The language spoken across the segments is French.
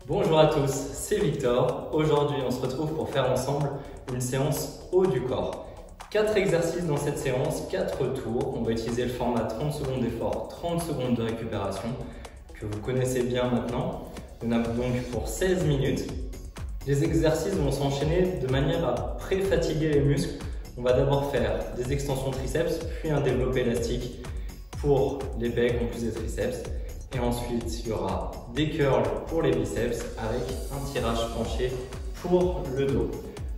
Bonjour à tous, c'est Victor. Aujourd'hui, on se retrouve pour faire ensemble une séance haut du corps. 4 exercices dans cette séance, 4 tours. On va utiliser le format 30 secondes d'effort, 30 secondes de récupération, que vous connaissez bien maintenant. On a donc pour 16 minutes. Les exercices vont s'enchaîner de manière à pré-fatiguer les muscles. On va d'abord faire des extensions triceps, puis un développé élastique pour les pecs en plus des triceps. Et ensuite, il y aura des curls pour les biceps avec un tirage penché pour le dos.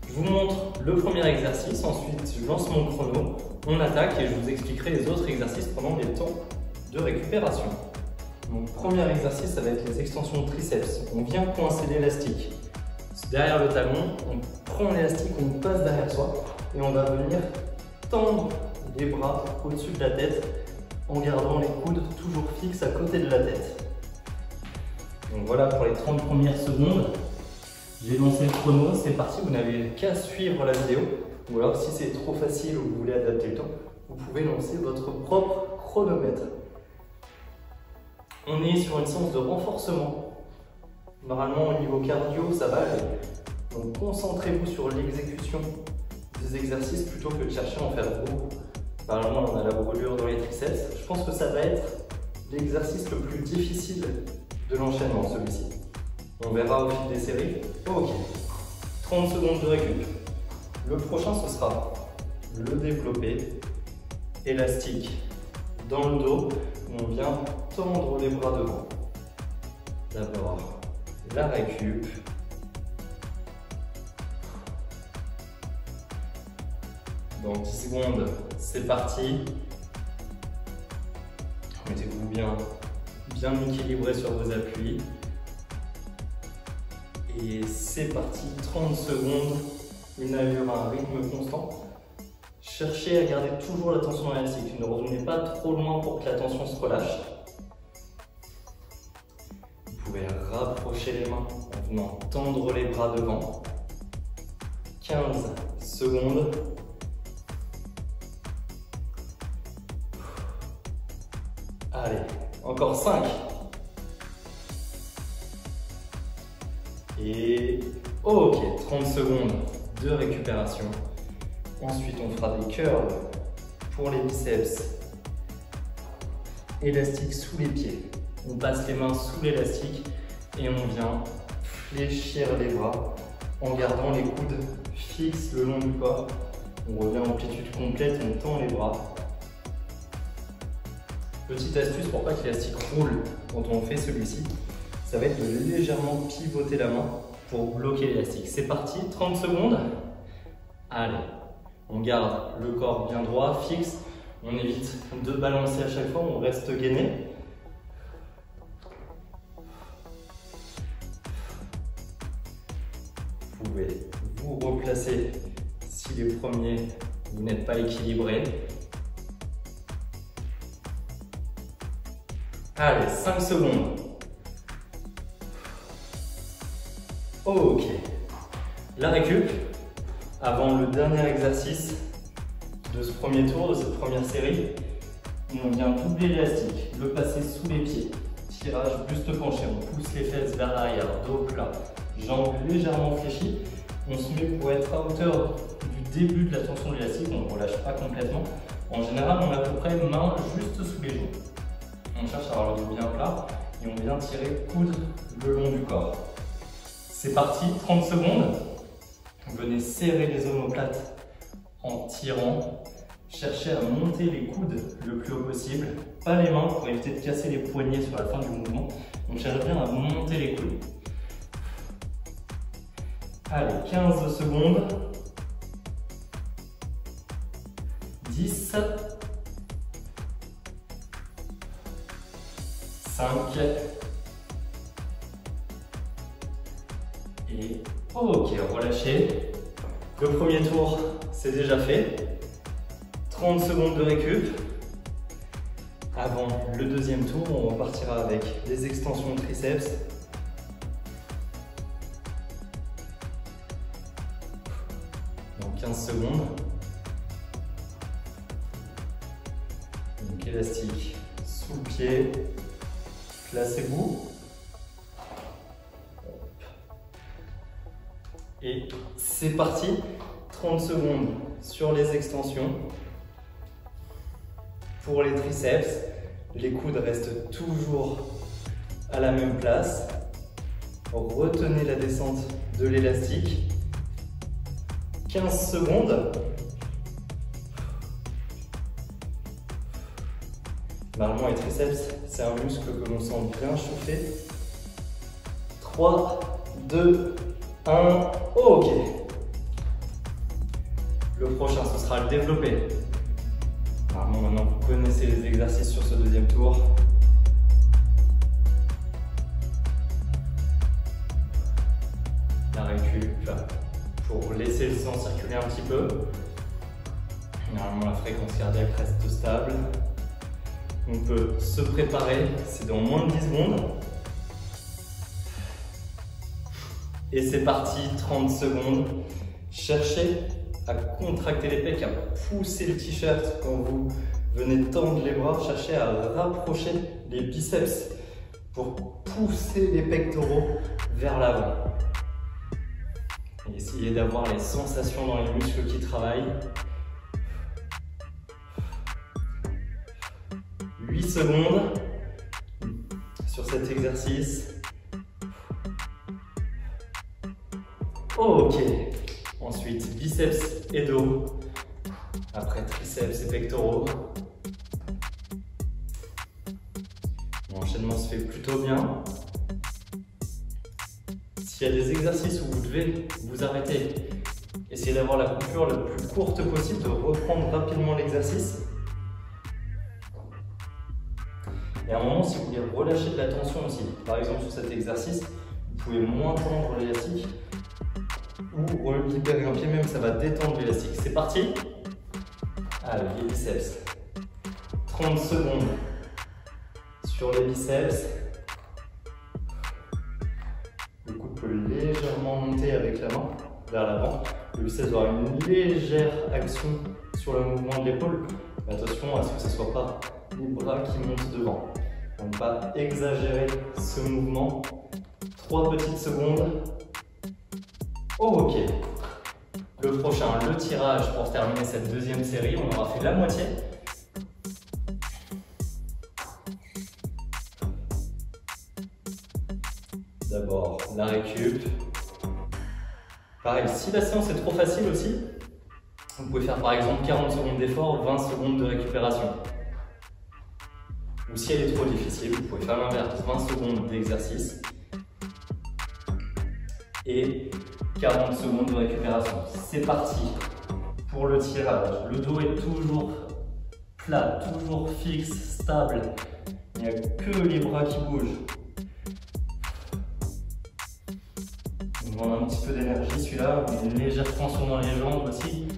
Je vous montre le premier exercice, ensuite je lance mon chrono, on attaque et je vous expliquerai les autres exercices pendant les temps de récupération. Donc, premier exercice, ça va être les extensions de triceps. On vient coincer l'élastique derrière le talon, on prend l'élastique, on passe derrière soi et on va venir tendre les bras au-dessus de la tête en gardant les coudes toujours fixes à côté de la tête. Donc voilà pour les 30 premières secondes. J'ai lancé le chrono, c'est parti, vous n'avez qu'à suivre la vidéo. Ou alors si c'est trop facile ou vous voulez adapter le temps, vous pouvez lancer votre propre chronomètre. On est sur une séance de renforcement. Normalement au niveau cardio, ça va aller. Donc concentrez-vous sur l'exécution des exercices plutôt que de chercher à en faire beaucoup. Par exemple, on a la brûlure dans les triceps. Je pense que ça va être l'exercice le plus difficile de l'enchaînement, celui-ci. On verra au fil des séries. Ok, 30 secondes de récup. Le prochain, ce sera le développé élastique dans le dos, où on vient tendre les bras devant. D'abord, la récup. Dans 10 secondes, c'est parti. Mettez-vous bien équilibré sur vos appuis. Et c'est parti, 30 secondes, une allure à un rythme constant. Cherchez à garder toujours la tension élastique. Ne revenez pas trop loin pour que la tension se relâche. Vous pouvez rapprocher les mains en venant tendre les bras devant. 15 secondes. Allez, encore 5. Et ok, 30 secondes de récupération. Ensuite, on fera des curls pour les biceps. Élastique sous les pieds. On passe les mains sous l'élastique et on vient fléchir les bras en gardant les coudes fixes le long du corps. On revient en amplitude complète, on tend les bras. Petite astuce pour pas que l'élastique roule quand on fait celui-ci, ça va être de légèrement pivoter la main pour bloquer l'élastique. C'est parti, 30 secondes. Allez, on garde le corps bien droit, fixe. On évite de balancer à chaque fois, on reste gainé. Vous pouvez vous replacer si les premiers, vous n'êtes pas équilibré. Allez, 5 secondes. Ok. La récup, avant le dernier exercice de ce premier tour, de cette première série, on vient doubler l'élastique, le passer sous les pieds. Tirage buste penché, on pousse les fesses vers l'arrière, dos plat, jambes légèrement fléchies. On se met pour être à hauteur du début de la tension de l'élastique, on ne relâche pas complètement. En général, on a à peu près main juste sous les genoux. On cherche à avoir le dos bien plat et on vient tirer coude le long du corps. C'est parti, 30 secondes. Venez serrer les omoplates en tirant. Cherchez à monter les coudes le plus haut possible. Pas les mains pour éviter de casser les poignets sur la fin du mouvement. On cherche bien à monter les coudes. Allez, 15 secondes. 10. 5 et ok, relâchez. Le premier tour, c'est déjà fait. 30 secondes de récup. Avant le deuxième tour, on repartira avec des extensions de triceps. Dans 15 secondes. Donc élastique sous le pied. Placez-vous. Et c'est parti, 30 secondes sur les extensions. Pour les triceps, les coudes restent toujours à la même place. Retenez la descente de l'élastique. 15 secondes. Normalement, les triceps, c'est un muscle que l'on sent bien chauffer. 3, 2, 1, ok. Le prochain, ce sera le développé. Normalement, maintenant, vous connaissez les exercices sur ce deuxième tour. La récup pour laisser le sang circuler un petit peu. Normalement, la fréquence cardiaque reste stable. On peut se préparer, c'est dans moins de 10 secondes. Et c'est parti, 30 secondes. Cherchez à contracter les pecs, à pousser le t-shirt quand vous venez tendre les bras. Cherchez à rapprocher les biceps pour pousser les pectoraux vers l'avant. Essayez d'avoir les sensations dans les muscles qui travaillent. 8 secondes sur cet exercice. Ok. Ensuite, biceps et dos. Après, triceps et pectoraux. L'enchaînement se fait plutôt bien. S'il y a des exercices où vous devez vous arrêter, essayez d'avoir la coupure la plus courte possible, de reprendre rapidement l'exercice. Et à un moment, si vous voulez relâcher de la tension aussi, par exemple sur cet exercice, vous pouvez moins tendre l'élastique ou libérer un pied même, ça va détendre l'élastique. C'est parti. Allez, les biceps. 30 secondes sur les biceps. Le coude peut légèrement monter avec la main vers l'avant. Le biceps aura une légère action sur le mouvement de l'épaule. Mais attention à ce que ce ne soit pas les bras qui montent devant. On ne va pas exagérer ce mouvement. 3 petites secondes. Ok. Le prochain, le tirage pour terminer cette deuxième série. On aura fait la moitié. D'abord la récup. Pareil, si la séance est trop facile aussi, vous pouvez faire par exemple 40 secondes d'effort, 20 secondes de récupération. Ou si elle est trop difficile, vous pouvez faire l'inverse, 20 secondes d'exercice et 40 secondes de récupération. C'est parti pour le tirage. Le dos est toujours plat, toujours fixe, stable. Il n'y a que les bras qui bougent. On demande un petit peu d'énergie celui-là, une légère tension dans les jambes aussi.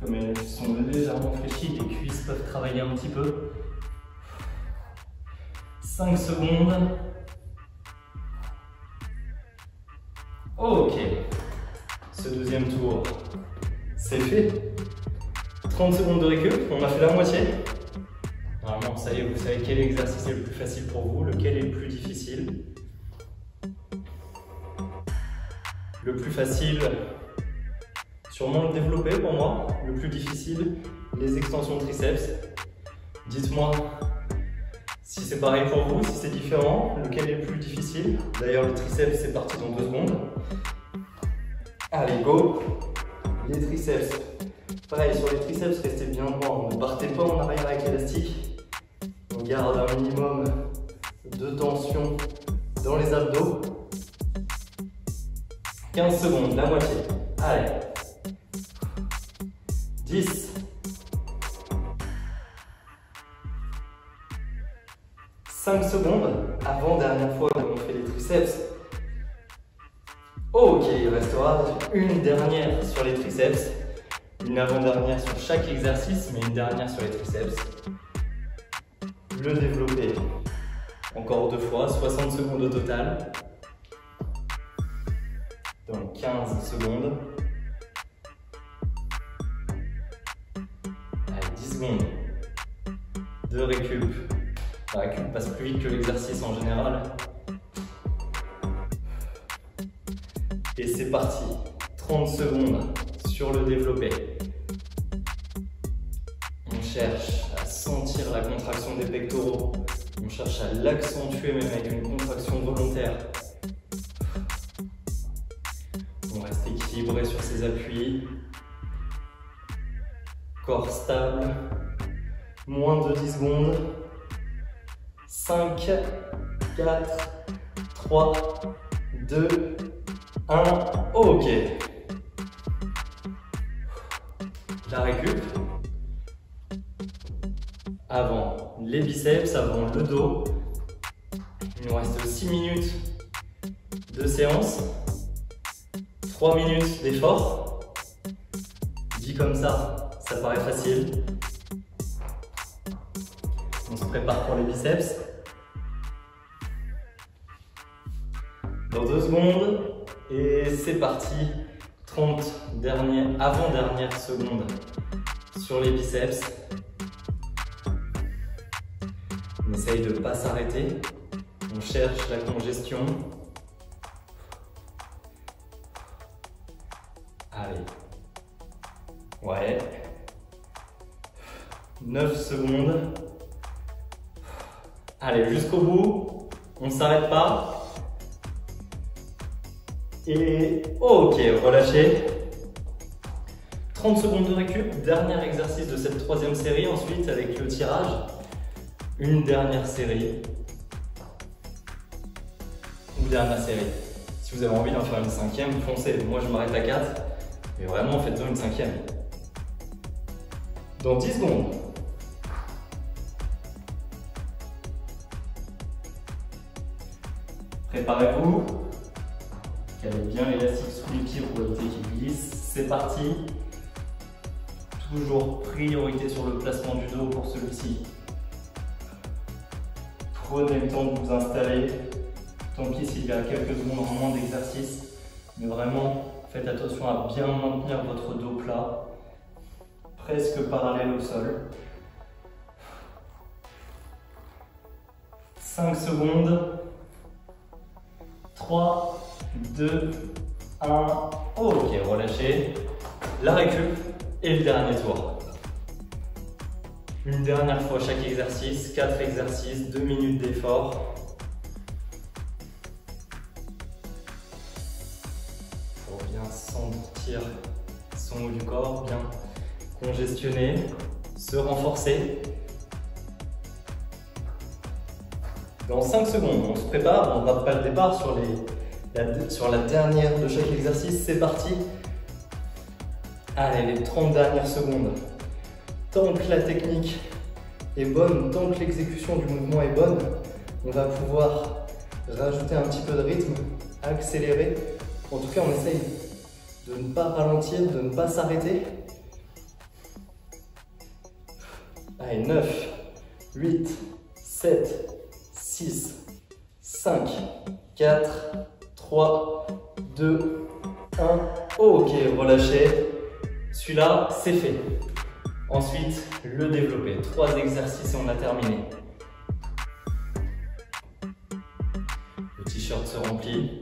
Comme elles sont légèrement fléchies, les cuisses peuvent travailler un petit peu. 5 secondes. Ok. Ce deuxième tour, c'est fait. 30 secondes de récup, on a fait la moitié. Normalement, ça y est, vous savez quel exercice est le plus facile pour vous, lequel est le plus difficile. Le plus facile, sûrement le développé pour moi. Le plus difficile, les extensions de triceps. Dites-moi si c'est pareil pour vous, si c'est différent, lequel est le plus difficile. D'ailleurs, le triceps, c'est parti dans 2 secondes. Allez, go. Les triceps. Pareil, sur les triceps, restez bien droit. Ne partez pas en arrière avec l'élastique. On garde un minimum de tension dans les abdos. 15 secondes, la moitié. Allez. 10. 5 secondes, avant-dernière fois qu'on fait les triceps. Ok, il restera une dernière sur les triceps, une avant-dernière sur chaque exercice, mais une dernière sur les triceps. Le développé, encore 2 fois, 60 secondes au total. Donc 15 secondes. Allez, 10 secondes de récup. La récup passe plus vite que l'exercice en général. Et c'est parti. 30 secondes sur le développé. On cherche à sentir la contraction des pectoraux. On cherche à l'accentuer même avec une contraction volontaire. On reste équilibré sur ses appuis. Corps stable. Moins de 10 secondes. 5, 4, 3, 2, 1. Ok. La récup. Avant les biceps, avant le dos. Il nous reste 6 minutes de séance. 3 minutes d'effort. Dit comme ça paraît facile. On se prépare pour les biceps. Dans 2 secondes. Et c'est parti. 30 avant-dernières secondes sur les biceps. On essaye de ne pas s'arrêter. On cherche la congestion. Allez. Ouais. 9 secondes. Allez, jusqu'au bout. On ne s'arrête pas. Et ok, relâchez. 30 secondes de récup. Dernier exercice de cette 3e série. Ensuite, avec le tirage, une dernière série. Ou dernière série. Si vous avez envie d'en faire une 5e, foncez. Moi, je m'arrête à 4. Mais vraiment, faites-en une 5e. Dans 10 secondes. Préparez-vous. Calez bien l'élastique sous les pieds pour éviter qu'il glisse. C'est parti. Toujours priorité sur le placement du dos pour celui-ci. Prenez le temps de vous installer. Tant pis s'il y a quelques secondes en moins d'exercice. Mais vraiment, faites attention à bien maintenir votre dos plat. Presque parallèle au sol. 5 secondes. 3, 2, 1. Ok, relâchez. La récup et le dernier tour. Une dernière fois chaque exercice. 4 exercices, 2 minutes d'effort. Pour bien sentir son haut du corps, bien congestionner, se renforcer. Dans 5 secondes, on se prépare, on ne rate pas le départ sur la dernière de chaque exercice, c'est parti. Allez, les 30 dernières secondes. Tant que la technique est bonne, tant que l'exécution du mouvement est bonne, on va pouvoir rajouter un petit peu de rythme, accélérer. En tout cas, on essaye de ne pas ralentir, de ne pas s'arrêter. Allez, 9, 8, 7, 6, 5, 4, 3, 2, 1. Ok, relâchez. Celui-là, c'est fait. Ensuite, le développé. 3 exercices et on a terminé. Le t-shirt se remplit.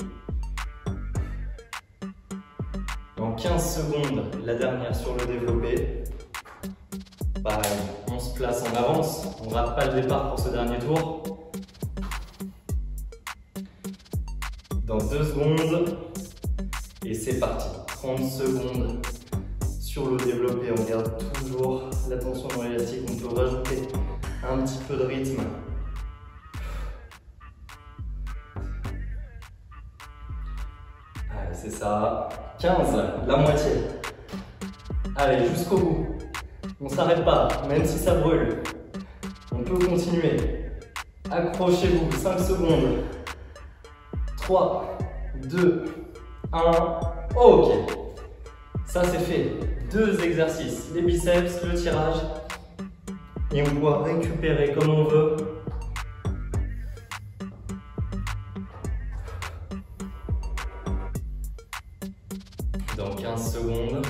Dans 15 secondes, la dernière sur le développé. Pareil, on se place en avance. On ne rate pas le départ pour ce dernier tour. Dans 2 secondes. Et c'est parti. 30 secondes sur le développé. On garde toujours la tension dans l'élastique. On peut rajouter un petit peu de rythme. Allez, c'est ça. 15, la moitié. Allez, jusqu'au bout. On ne s'arrête pas, même si ça brûle. On peut continuer. Accrochez-vous, 5 secondes. 3, 2, 1. Ok. Ça, c'est fait. 2 exercices. Les biceps, le tirage. Et on doit récupérer comme on veut. Dans 15 secondes.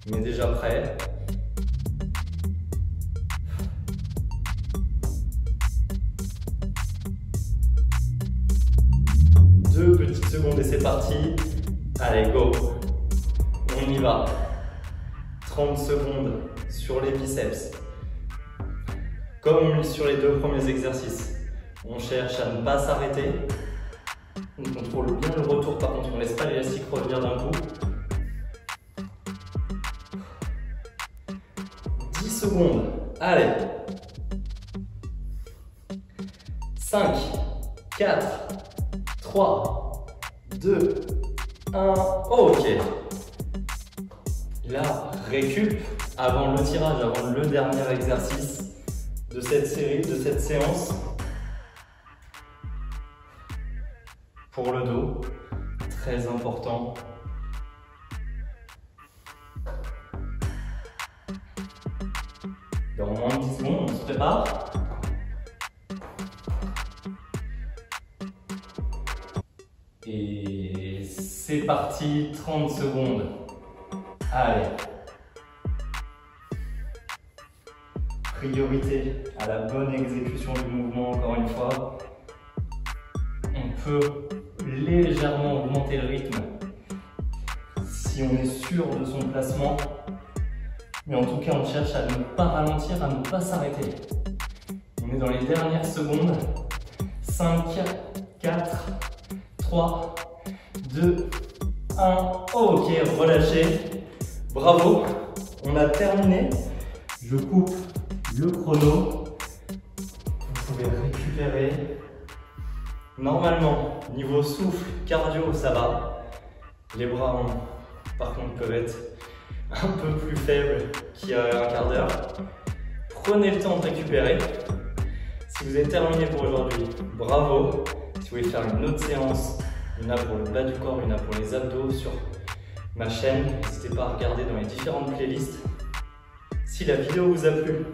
On est déjà prêt. Deux petits petites secondes et c'est parti. Allez, go. On y va. 30 secondes sur les biceps. Comme sur les deux premiers exercices, on cherche à ne pas s'arrêter. On contrôle bien le retour, par contre, on ne laisse pas l'élastique revenir d'un coup. 10 secondes. Allez. 5, 4, 3, 2, 1. Ok. Là, récup avant le tirage, avant le dernier exercice de cette série, de cette séance. Pour le dos, très important. Dans moins de 10 secondes, on se prépare. Et c'est parti, 30 secondes. Allez. Priorité à la bonne exécution du mouvement, encore une fois. On peut légèrement augmenter le rythme si on est sûr de son placement. Mais en tout cas, on cherche à ne pas ralentir, à ne pas s'arrêter. On est dans les dernières secondes. 5, 4, 3, 2, 1. Ok, relâchez. Bravo. On a terminé. Je coupe le chrono. Vous pouvez récupérer. Normalement, niveau souffle, cardio, ça va. Les bras, par contre, peuvent être un peu plus faibles qu'il y a un quart d'heure. Prenez le temps de récupérer. Si vous avez terminé pour aujourd'hui, bravo. Si vous voulez faire une autre séance, il y en a pour le bas du corps, il y en a pour les abdos sur ma chaîne. N'hésitez pas à regarder dans les différentes playlists. Si la vidéo vous a plu,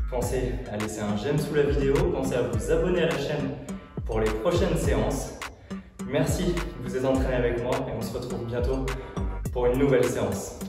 pensez à laisser un j'aime sous la vidéo. Pensez à vous abonner à la chaîne pour les prochaines séances. Merci de vous être entraîné avec moi et on se retrouve bientôt pour une nouvelle séance.